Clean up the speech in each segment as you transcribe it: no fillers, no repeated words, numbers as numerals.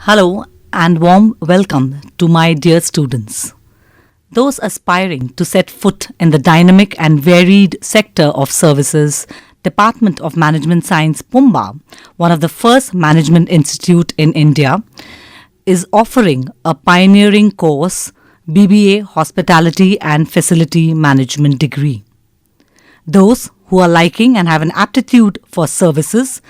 Hello and warm welcome to my dear students. Those aspiring to set foot in the dynamic and varied sector of services, Department of Management Science Pumba, one of the first management institute in India, is offering a pioneering course, BBA Hospitality and Facility Management degree. Those who are liking and have an aptitude for services,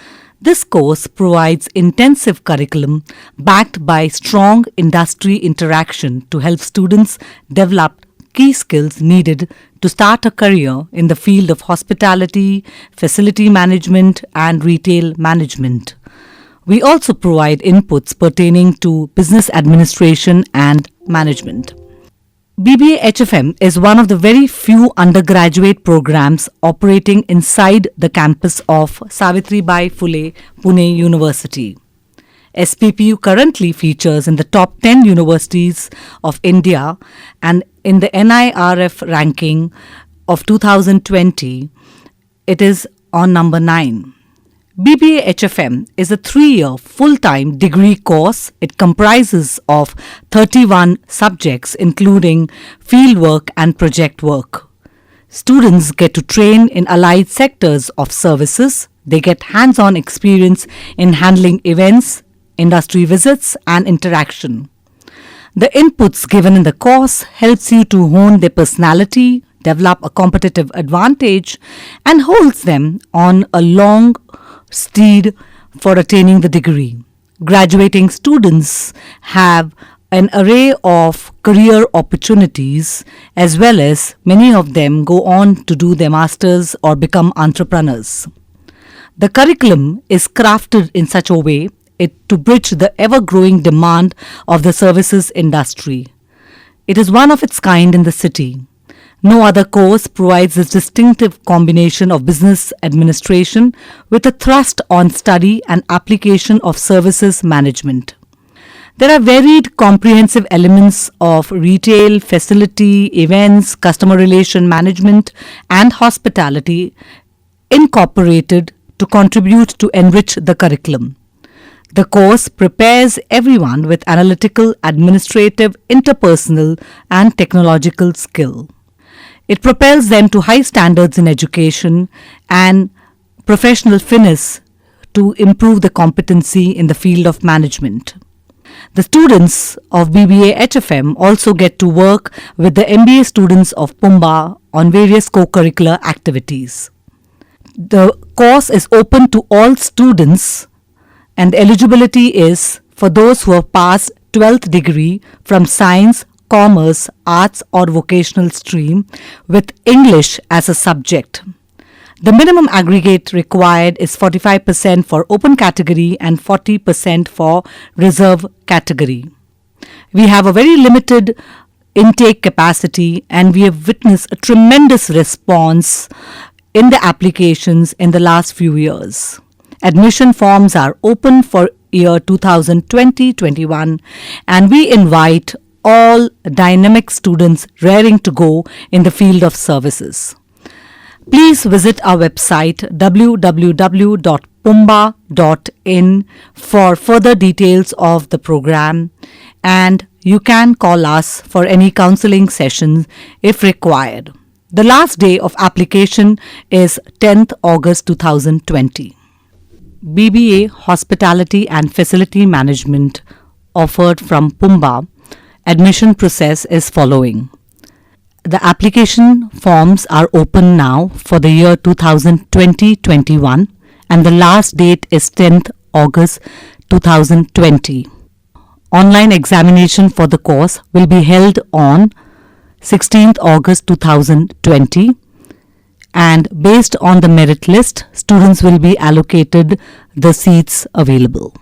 this course provides intensive curriculum backed by strong industry interaction to help students develop key skills needed to start a career in the field of hospitality, facility management, and retail management. We also provide inputs pertaining to business administration and management. BBA HFM is one of the very few undergraduate programs operating inside the campus of Savitribai Phule Pune University. SPPU currently features in the top 10 universities of India and in the NIRF ranking of 2020, it is on number 9. BBA HFM is a 3-year full-time degree course. It comprises of 31 subjects including fieldwork and project work. Students get to train in allied sectors of services. They get hands-on experience in handling events, industry visits and interaction. The inputs given in the course helps you to hone their personality, develop a competitive advantage and holds them on a long steed for attaining the degree. Graduating students have an array of career opportunities as well as many of them go on to do their masters or become entrepreneurs. The curriculum is crafted in such a way to bridge the ever-growing demand of the services industry. It is one of its kind in the city. No other course provides this distinctive combination of business administration with a thrust on study and application of services management. There are varied comprehensive elements of retail, facility, events, customer relation management, and hospitality incorporated to contribute to enrich the curriculum. The course prepares everyone with analytical, administrative, interpersonal, and technological skill. It propels them to high standards in education and professional finesse to improve the competency in the field of management. The students of BBA HFM also get to work with the MBA students of Pumba on various co-curricular activities. The course is open to all students and eligibility is for those who have passed 12th degree from science, commerce, arts or vocational stream with English as a subject. The minimum aggregate required is 45% for open category and 40% for reserve category. We have a very limited intake capacity and we have witnessed a tremendous response in the applications in the last few years. Admission forms are open for year 2020-21 and we invite all dynamic students raring to go in the field of services. Please visit our website www.pumba.in for further details of the program and you can call us for any counseling sessions if required. The last day of application is 10th August 2020. BBA Hospitality and Facility Management offered from Pumba. Admission process is following. The application forms are open now for the year 2020-21 and the last date is 10th August 2020. Online examination for the course will be held on 16th August 2020 and based on the merit list, students will be allocated the seats available.